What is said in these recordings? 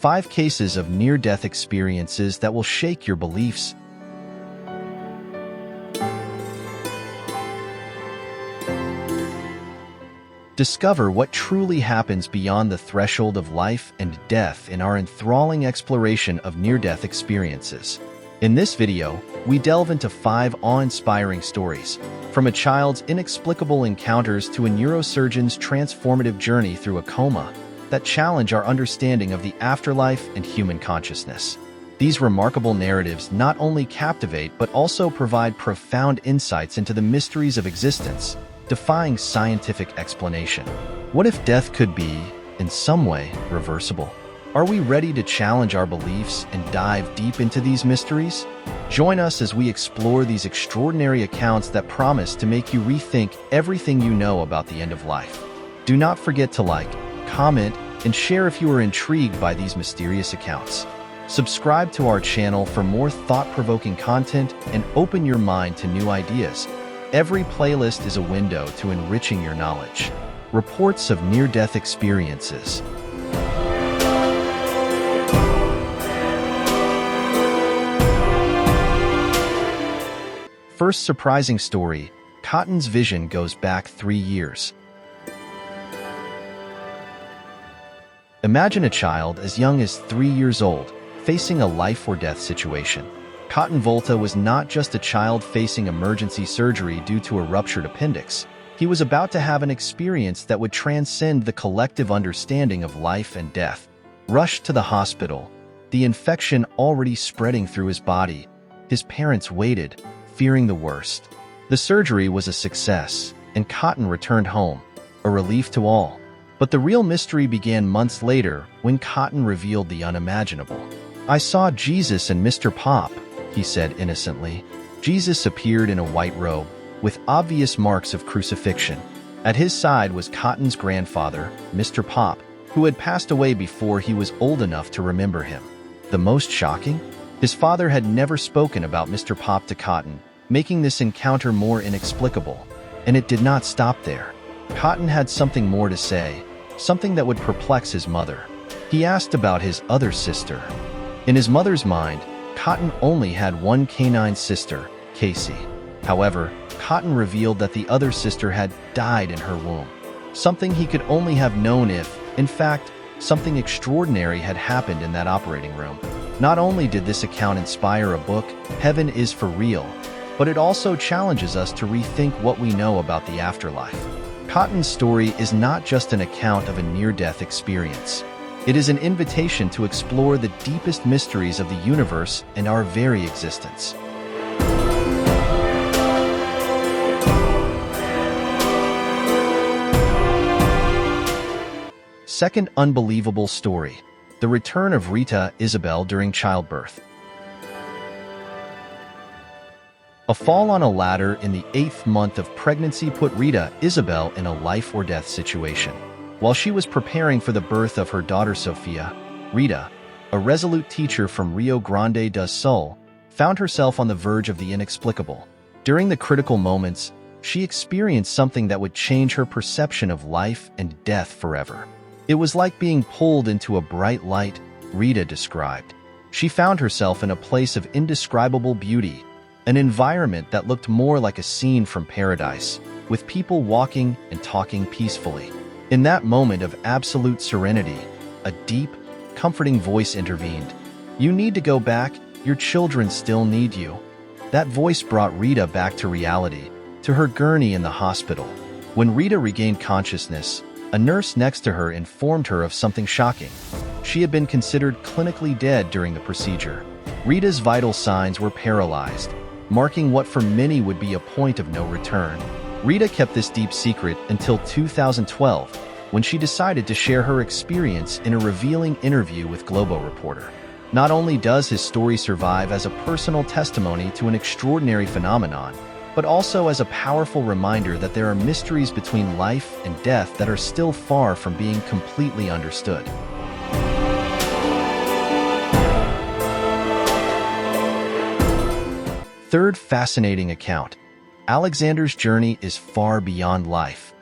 5 cases of near-death experiences that will shake your beliefs. Discover what truly happens beyond the threshold of life and death in our enthralling exploration of near-death experiences. In this video, we delve into 5 awe-inspiring stories, from a child's inexplicable encounters to a neurosurgeon's transformative journey through a coma, that challenge our understanding of the afterlife and human consciousness. These remarkable narratives not only captivate but also provide profound insights into the mysteries of existence, defying scientific explanation. What if death could be, in some way, reversible? Are we ready to challenge our beliefs and dive deep into these mysteries? Join us as we explore these extraordinary accounts that promise to make you rethink everything you know about the end of life. Do not forget to like, comment, and share if you are intrigued by these mysterious accounts. Subscribe to our channel for more thought-provoking content and open your mind to new ideas. Every playlist is a window to enriching your knowledge. Reports of near-death experiences. First surprising story, Cotton's vision goes back 3 years. Imagine a child as young as 3 years old, facing a life-or-death situation. Cotton Volta was not just a child facing emergency surgery due to a ruptured appendix. He was about to have an experience that would transcend the collective understanding of life and death. Rushed to the hospital, the infection already spreading through his body, his parents waited, fearing the worst. The surgery was a success, and Cotton returned home, a relief to all. But the real mystery began months later when Cotton revealed the unimaginable. "I saw Jesus and Mr. Pop," he said innocently. Jesus appeared in a white robe, with obvious marks of crucifixion. At his side was Cotton's grandfather, Mr. Pop, who had passed away before he was old enough to remember him. The most shocking? His father had never spoken about Mr. Pop to Cotton, making this encounter more inexplicable. And it did not stop there. Cotton had something more to say, something that would perplex his mother. He asked about his other sister. In his mother's mind, Cotton only had one canine sister, Casey. However, Cotton revealed that the other sister had died in her womb. Something he could only have known if, in fact, something extraordinary had happened in that operating room. Not only did this account inspire a book, Heaven is for Real, but it also challenges us to rethink what we know about the afterlife. Cotton's story is not just an account of a near-death experience. It is an invitation to explore the deepest mysteries of the universe and our very existence. Second unbelievable story, the return of Rita Isabel during childbirth. A fall on a ladder in the 8th month of pregnancy put Rita Isabel in a life-or-death situation. While she was preparing for the birth of her daughter Sophia, Rita, a resolute teacher from Rio Grande do Sul, found herself on the verge of the inexplicable. During the critical moments, she experienced something that would change her perception of life and death forever. It was like being pulled into a bright light, Rita described. She found herself in a place of indescribable beauty, an environment that looked more like a scene from paradise, with people walking and talking peacefully. In that moment of absolute serenity, a deep, comforting voice intervened. "You need to go back, your children still need you." That voice brought Rita back to reality, to her gurney in the hospital. When Rita regained consciousness, a nurse next to her informed her of something shocking. She had been considered clinically dead during the procedure. Rita's vital signs were paralyzed, marking what for many would be a point of no return. Rita kept this deep secret until 2012, when she decided to share her experience in a revealing interview with Globo reporter. Not only does his story survive as a personal testimony to an extraordinary phenomenon, but also as a powerful reminder that there are mysteries between life and death that are still far from being completely understood. Third fascinating account. Alexander's journey is far beyond life.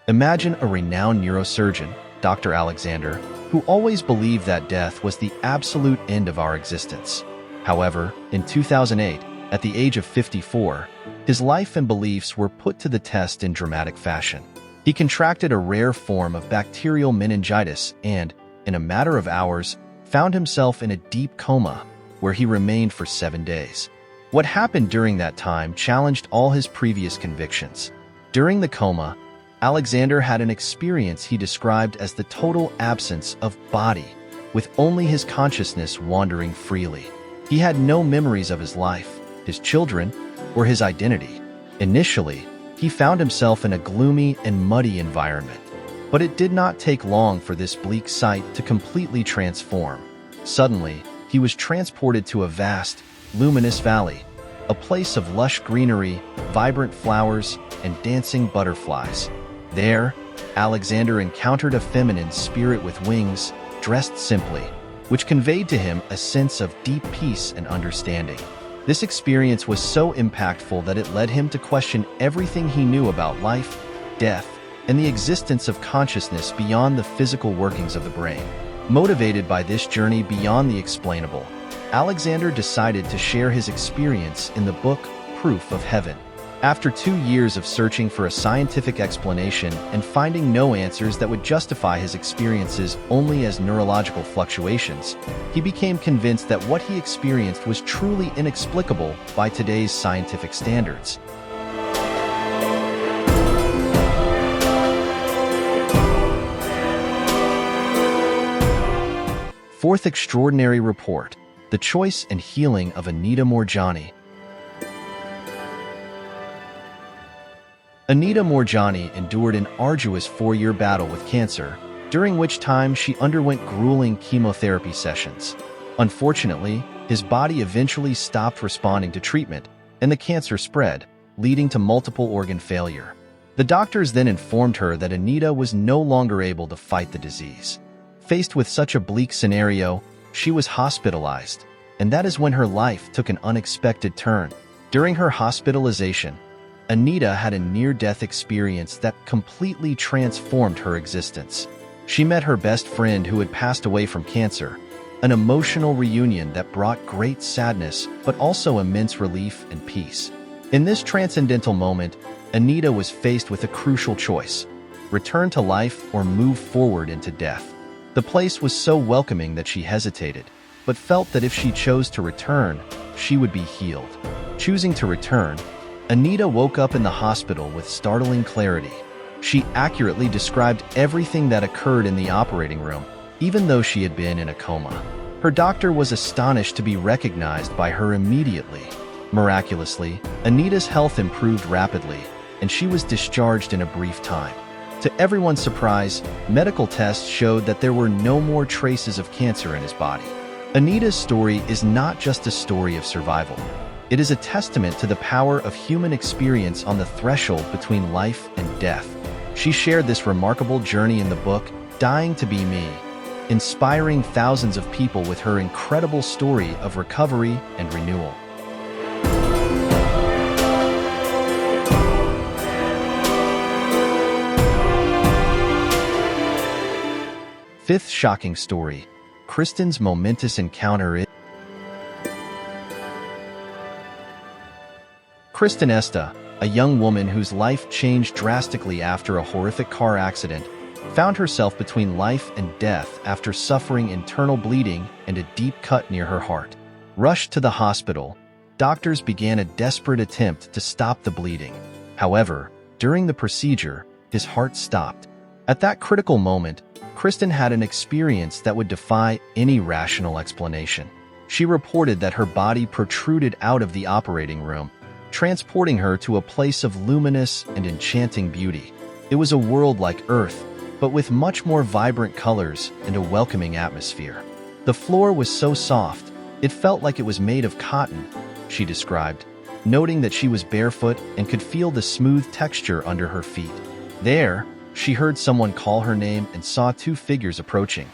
Imagine a renowned neurosurgeon, Dr. Alexander, who always believed that death was the absolute end of our existence. However, in 2008, at the age of 54, his life and beliefs were put to the test in dramatic fashion. He contracted a rare form of bacterial meningitis and, in a matter of hours, found himself in a deep coma, where he remained for 7 days. What happened during that time challenged all his previous convictions. During the coma, Alexander had an experience he described as the total absence of body, with only his consciousness wandering freely. He had no memories of his life, his children, or his identity. Initially, he found himself in a gloomy and muddy environment. But it did not take long for this bleak sight to completely transform. Suddenly, he was transported to a vast, luminous valley, a place of lush greenery, vibrant flowers, and dancing butterflies. There, Alexander encountered a feminine spirit with wings, dressed simply, which conveyed to him a sense of deep peace and understanding. This experience was so impactful that it led him to question everything he knew about life, death, and the existence of consciousness beyond the physical workings of the brain. Motivated by this journey beyond the explainable, Alexander decided to share his experience in the book Proof of Heaven. After 2 years of searching for a scientific explanation and finding no answers that would justify his experiences only as neurological fluctuations, he became convinced that what he experienced was truly inexplicable by today's scientific standards. Fourth extraordinary report: the choice and healing of Anita Moorjani. Anita Moorjani endured an arduous 4-year battle with cancer, during which time she underwent grueling chemotherapy sessions. Unfortunately, his body eventually stopped responding to treatment, and the cancer spread, leading to multiple organ failure. The doctors then informed her that Anita was no longer able to fight the disease. Faced with such a bleak scenario, she was hospitalized, and that is when her life took an unexpected turn. During her hospitalization, Anita had a near-death experience that completely transformed her existence. She met her best friend who had passed away from cancer, an emotional reunion that brought great sadness but also immense relief and peace. In this transcendental moment, Anita was faced with a crucial choice: return to life or move forward into death. The place was so welcoming that she hesitated, but felt that if she chose to return, she would be healed. Choosing to return, Anita woke up in the hospital with startling clarity. She accurately described everything that occurred in the operating room, even though she had been in a coma. Her doctor was astonished to be recognized by her immediately. Miraculously, Anita's health improved rapidly, and she was discharged in a brief time. To everyone's surprise, medical tests showed that there were no more traces of cancer in his body. Anita's story is not just a story of survival. It is a testament to the power of human experience on the threshold between life and death. She shared this remarkable journey in the book, Dying to Be Me, inspiring thousands of people with her incredible story of recovery and renewal. Fifth shocking story: Kristin's momentous encounter. Kristin Esta, a young woman whose life changed drastically after a horrific car accident, found herself between life and death after suffering internal bleeding and a deep cut near her heart. Rushed to the hospital, doctors began a desperate attempt to stop the bleeding. However, during the procedure, his heart stopped. At that critical moment, Kristin had an experience that would defy any rational explanation. She reported that her body protruded out of the operating room, transporting her to a place of luminous and enchanting beauty. It was a world like Earth, but with much more vibrant colors and a welcoming atmosphere. The floor was so soft, it felt like it was made of cotton, she described, noting that she was barefoot and could feel the smooth texture under her feet. There, she heard someone call her name and saw 2 figures approaching.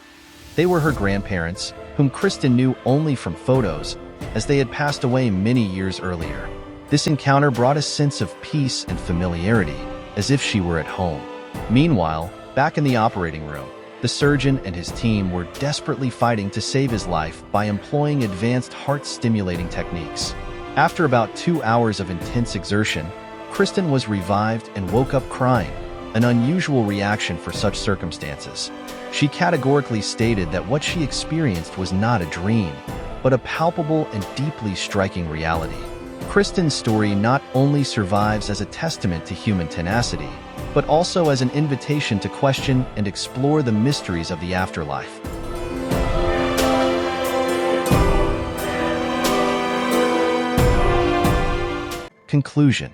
They were her grandparents, whom Kristin knew only from photos, as they had passed away many years earlier. This encounter brought a sense of peace and familiarity, as if she were at home. Meanwhile, back in the operating room, The surgeon and his team were desperately fighting to save his life by employing advanced heart-stimulating techniques. After about 2 hours of intense exertion, Kristin was revived and woke up crying, an unusual reaction for such circumstances. She categorically stated that what she experienced was not a dream, but a palpable and deeply striking reality. Kristin's story not only survives as a testament to human tenacity, but also as an invitation to question and explore the mysteries of the afterlife. Conclusion.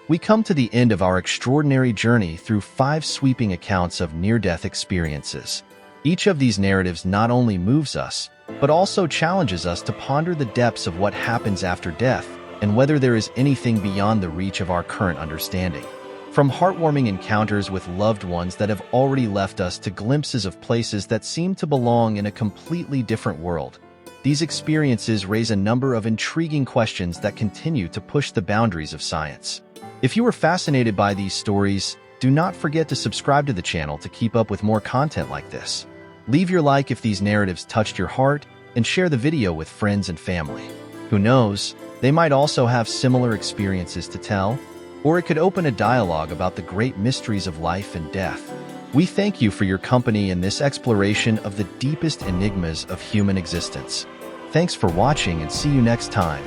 We come to the end of our extraordinary journey through 5 sweeping accounts of near-death experiences. Each of these narratives not only moves us, but also challenges us to ponder the depths of what happens after death and whether there is anything beyond the reach of our current understanding. From heartwarming encounters with loved ones that have already left us to glimpses of places that seem to belong in a completely different world, these experiences raise a number of intriguing questions that continue to push the boundaries of science. If you were fascinated by these stories, do not forget to subscribe to the channel to keep up with more content like this. Leave your like if these narratives touched your heart, and share the video with friends and family. Who knows, they might also have similar experiences to tell, or it could open a dialogue about the great mysteries of life and death. We thank you for your company in this exploration of the deepest enigmas of human existence. Thanks for watching and see you next time.